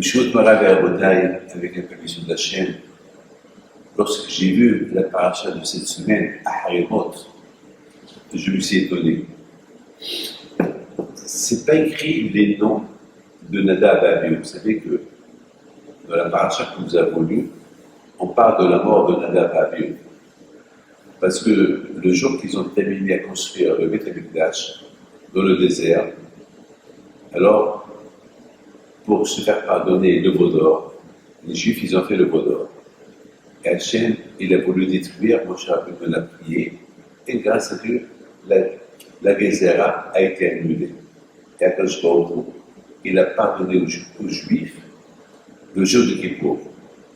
Bishot Marav et Rabotai, avec la permission de la chaîne, lorsque j'ai vu la paracha de cette semaine à Harimot, je me suis étonné. C'est pas écrit les noms de Nadab et Abihu. Vous savez que dans la paracha que nous avons lue, on parle de la mort de Nadab et Abihu. Parce que le jour qu'ils ont terminé à construire le Beth Amikdash dans le désert, alors, pour se faire pardonner le veau d'or, les Juifs, ils ont fait le veau d'or. Et Hachem, il a voulu détruire, Moshe Rabbeinu a prié, et grâce à Dieu, la Gézéra a été annulée. Et Akadosh Baruch Hu, il a pardonné aux Juifs le jour de Kippour.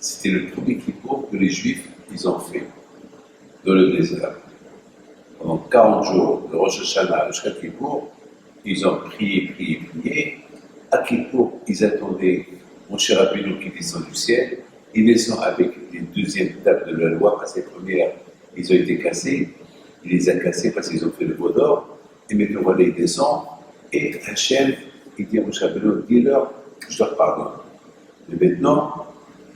C'était le premier Kippour que les Juifs, ils ont fait dans le désert. Pendant 40 jours, de Rosh Hashanah jusqu'à Kippour, ils ont prié. À Kippour, ils attendaient Moshe Rabbeinu qui descend du ciel. Il descend avec les deuxièmes tables de la loi, parce que les premières, ils ont été cassées. Il les a cassées parce qu'ils ont fait le veau d'or. Et maintenant, voilà, il descend. Et Hachem, il dit à Moshe Rabbeinu, dis-leur, je leur pardonne. Mais maintenant,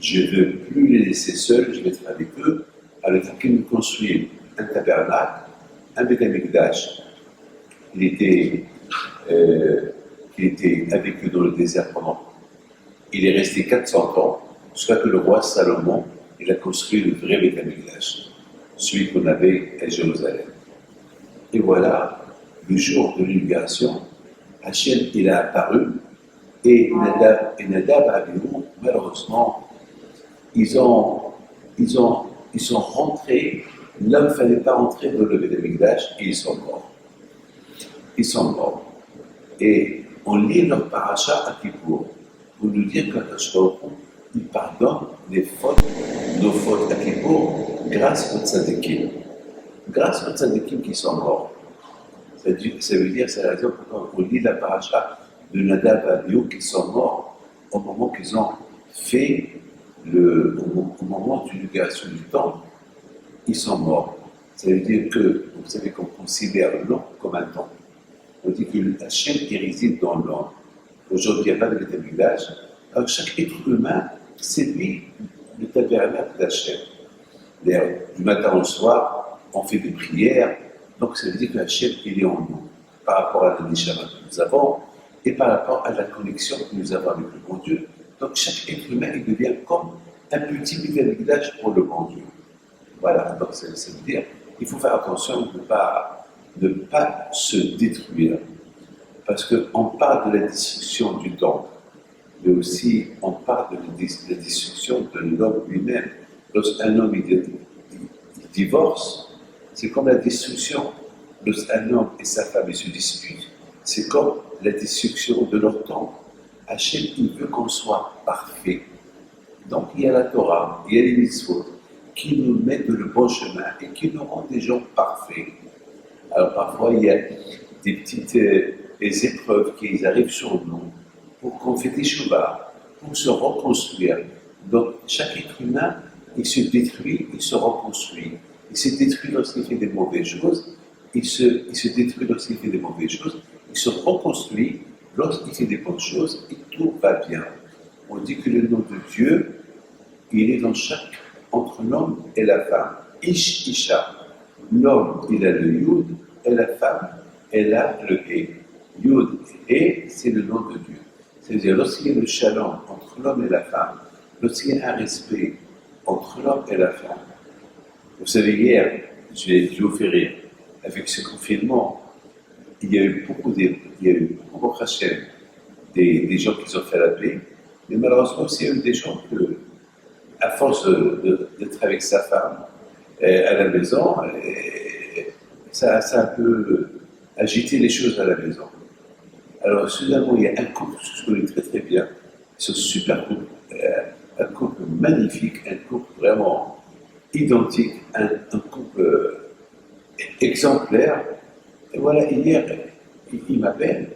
je ne veux plus les laisser seuls, je vais être avec eux. Alors, il faut qu'ils nous construisent un tabernacle, un Beth Amikdash. Il était avec eux dans le désert pendant. Il est resté 400 ans, jusqu'à que le roi Salomon, il a construit le vrai Beth Amikdash, celui qu'on avait à Jérusalem. Et voilà, le jour de l'illumination, Hachem, il a apparu, et Nadab et Abihu, malheureusement, ils sont rentrés, là où il ne fallait pas rentrer dans le Beth Amikdash, et ils sont morts. Ils sont morts. Et on lit leur paracha à Kippour pour nous dire qu'Akadosh Baruch Hu, il pardonne nos fautes à Kippour grâce aux tzadikim. Grâce aux tzadikim qui sont morts. Ça veut dire, c'est la raison pourquoi on lit la paracha de Nadab et Abihu qui sont morts au moment qu'ils ont fait au moment de l'illumination du temple, ils sont morts. Ça veut dire que, vous savez qu'on considère l'homme comme un temple. On dit que Hachem qui réside dans l'homme. Aujourd'hui, il n'y a pas de Beth Amikdash. Alors, chaque être humain, c'est lui le tabernacle d'Hachem. D'ailleurs, du matin au soir, on fait des prières. Donc, ça veut dire que Hachem, il est en nous, par rapport à la neshama que nous avons et par rapport à la connexion que nous avons avec le bon Dieu. Donc, chaque être humain, il devient comme un petit Beth Amikdash pour le bon Dieu. Voilà, donc ça veut dire qu'il faut faire attention de ne pas se détruire. Parce qu'on parle de la destruction du temple, mais aussi on parle de la destruction de l'homme lui-même. Lorsqu'un homme il divorce, c'est comme la destruction. Lorsqu'un homme et sa femme ils se disputent, c'est comme la destruction de leur temple. Hachem, il veut qu'on soit parfait. Donc il y a la Torah, il y a les mitzvot qui nous mettent le bon chemin et qui nous rendent des gens parfaits. Alors parfois il y a des petites épreuves qui arrivent sur nous pour qu'on fait des chouvas, pour se reconstruire. Donc chaque être humain, il se détruit, il se reconstruit. Il se détruit lorsqu'il fait des mauvaises choses, il se détruit lorsqu'il fait des mauvaises choses, il se reconstruit lorsqu'il fait des bonnes choses et tout va bien. On dit que le nom de Dieu, il est entre l'homme et la femme. Ish, Isha. L'homme, il a le Yud, et la femme, elle a le He. Yud et He, c'est le nom de Dieu. C'est-à-dire, lorsqu'il y a le shalom entre l'homme et la femme, lorsqu'il y a un respect entre l'homme et la femme. Vous savez, hier, je vais vous faire rire, avec ce confinement, il y a eu beaucoup Hachem, des gens qui ont fait la paix, mais malheureusement aussi, il y a eu des gens que, à force d'être avec sa femme à la maison, ça a un peu agité les choses à la maison. Alors, soudainement, il y a un couple que je connais très très bien, c'est un super couple, un couple magnifique, un couple vraiment identique, un couple exemplaire. Et voilà, hier, il m'appelle,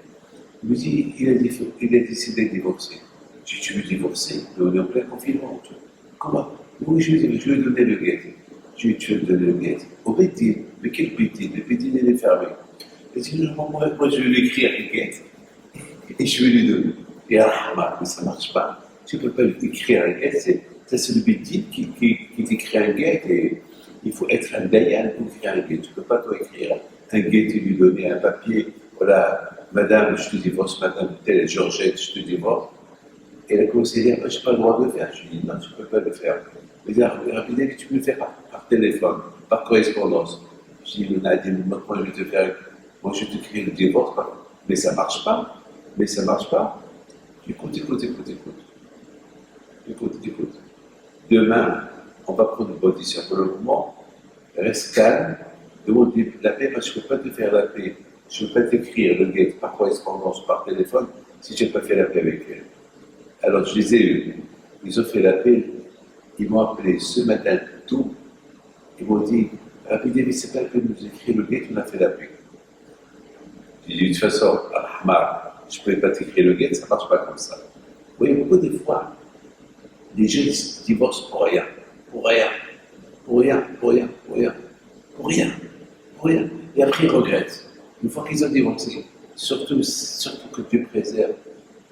il me dit, il a décidé de divorcer. Je dis, tu veux divorcer? On est en plein confinement. Comment? Oui, je lui ai donné le guet. Je lui ai dit, tu veux me donner le guet? Au Bédine. Mais quel Bédine? Le Bédine, il est fermé. Il dit, non, moi, je vais lui écrire le guet. Et je vais lui donner. Et Rahma, mais ça ne marche pas. Tu ne peux pas écrire un guet, c'est le bêtise qui t'écrit un guet et il faut être un dayan pour écrire un guet. Tu ne peux pas toi écrire un guet et lui donner un papier. Voilà, madame, je te divorce, madame telle, Georgette, je te divorce. Et la conseillère, je n'ai pas le droit de le faire. Je lui dis, non, tu ne peux pas le faire. Elle dit, rapidement, tu peux le faire par téléphone, par correspondance. Je dis, moi, je vais te faire, moi, je vais te créer le divorce, mais ça ne marche pas. Mais ça ne marche pas. Écoute. Demain, on va prendre une bonne décision pour le moment. Reste calme, demande la paix parce que je ne peux pas te faire la paix. Je ne peux pas t'écrire le guet par correspondance, par téléphone, si je n'ai pas fait la paix avec elle. Alors je les ai eus. Ils ont fait la paix. Ils m'ont appelé ce matin tout. Ils m'ont dit, rapidement, c'est pas que nous écrire le guet, on a fait la paix. J'ai dit, de toute façon, Ahmad, je ne pouvais pas t'écrire le guet, ça ne marche pas comme ça. Vous voyez, beaucoup de fois, les jeunes se divorcent pour rien. Et après, ils regrettent. Une fois qu'ils ont divorcé, surtout que tu préserves,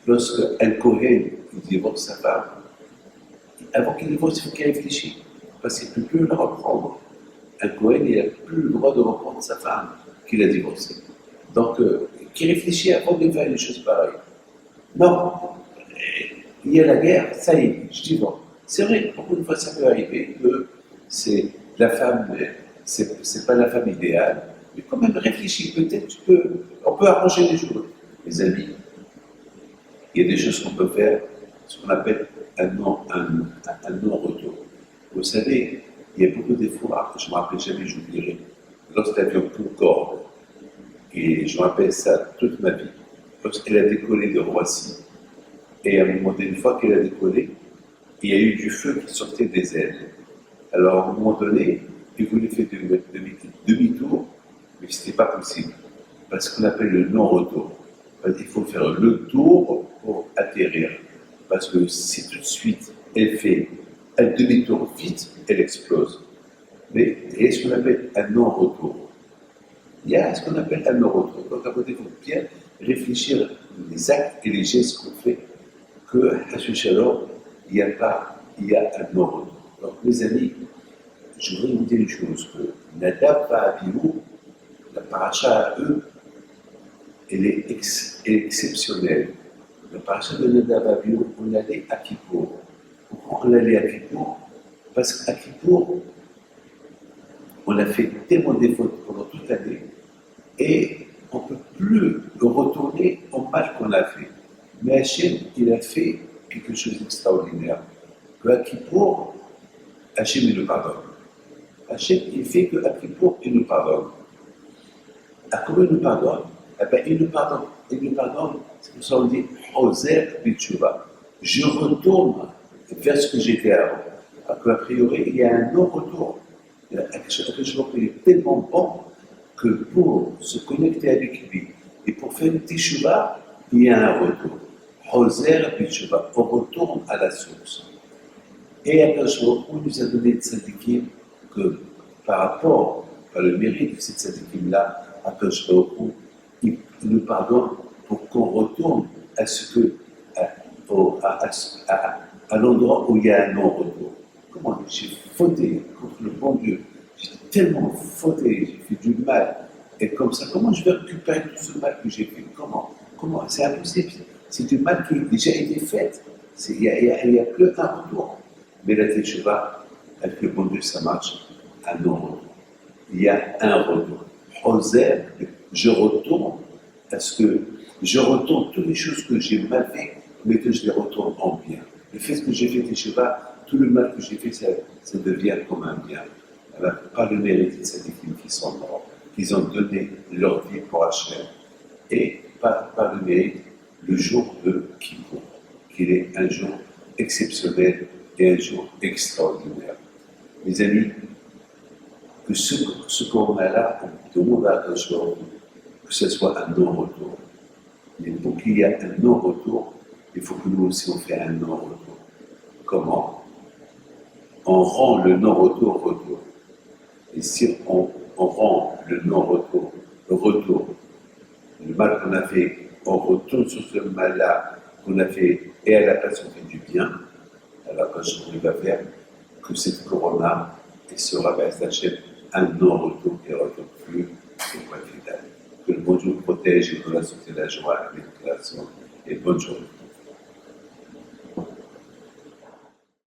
lorsque un Cohen divorce sa femme, avant qu'il divorce, il faut qu'il réfléchisse. Parce qu'il ne peut plus la reprendre. Un Cohen, il n'a plus le droit de reprendre sa femme qu'il a divorcée. Donc, qu'il réfléchit avant de faire une chose pareille. Non, il y a la guerre, ça y est, je divorce. C'est vrai, beaucoup de fois ça peut arriver que c'est la femme, c'est pas la femme idéale, mais quand même réfléchis, peut-être on peut arranger les choses. Les amis, il y a des choses qu'on peut faire, ce qu'on appelle un non-retour. Vous savez, il y a beaucoup d'efforts, je ne me rappelle jamais, j'oublierai, lorsque l'avion Concorde, et je me rappelle ça toute ma vie, lorsqu'elle a décollé de Roissy, et à un moment donné, une fois qu'elle a décollé, il y a eu du feu qui sortait des ailes. Alors, à un moment donné, il voulait faire demi-tour, mais ce n'était pas possible. Parce qu'on appelle le non-retour. Il faut faire le tour pour atterrir. Parce que si tout de suite, elle fait un demi-tour vite, elle explose. Mais il y a ce qu'on appelle un non-retour. Il y a ce qu'on appelle un non-retour. Donc, à côté, il faut bien réfléchir les actes et les gestes qu'on fait, qu'à ce chaleur, il y a un non-retour. Donc, mes amis, je voudrais vous dire une chose, que Nadab Abihu, la paracha à eux, elle est exceptionnelle. La paracha de Nadab Abihu, on allait à Kippour. Pourquoi on allait à Kippour? Parce qu'à Kippour, on a fait tellement de fautes pendant toute l'année et on ne peut plus retourner au mal qu'on a fait. Mais Hachem, il a fait quelque chose d'extraordinaire. Que à Kippour, Hachem, il nous pardonne. Hachem, il fait que à Kippour, il nous pardonne. Comment il nous pardonne? Eh bien, il nous pardonne, c'est pour ça qu'on dit Ozer Bitshuva. Je retourne vers ce que j'étais avant. Alors qu'a priori, il y a un non-retour. Quelque chose qui est tellement bon que pour se connecter avec lui et pour faire une teshuva, il y a un retour. Ozer Bitshuva. On retourne à la source. Et à Kachor, on nous a donné de tzadikim que par rapport à le mérite de ces tzadikim-là, à Kachor, il nous pardonne pour qu'on retourne à ce que, à l'endroit où il y a un non-retour. Comment j'ai fauté contre le bon Dieu, j'ai tellement fauté, j'ai fait du mal, et comme ça, comment je vais récupérer tout ce mal que j'ai fait? Comment? C'est impossible. C'est du mal qui a déjà été fait. Il n'y a plus un retour. Mais la Teshuvah, avec le bon Dieu, ça marche à non-retour. Il y a un retour. Oser, je retourne parce que je retourne toutes les choses que j'ai mal fait, mais que je les retourne en bien. Le fait que j'ai fait Teshuvah, tout le mal que j'ai fait, ça devient comme un bien. Alors, par le mérite de ces victimes qui sont morts, qui ont donné leur vie pour Hachem, et par le mérite, le jour de Kippour, qu'il est un jour exceptionnel et un jour extraordinaire. Mes amis, que ce qu'on a là, on demande à Hachem, que ce soit un non-retour. Mais pour qu'il y ait un non-retour, il faut que nous aussi on fasse un non-retour. Comment? On rend le non-retour retour. Et si on rend le non-retour retour, le mal qu'on a fait, on retourne sur ce mal-là qu'on a fait, et à la place on fait du bien, alors qu'un jour il va faire que cette corona et sera Hachem un non-retour qui ne retourne plus au point final. Que le bon Dieu protège et nous la santé, la joie, l'éducation et bonne journée.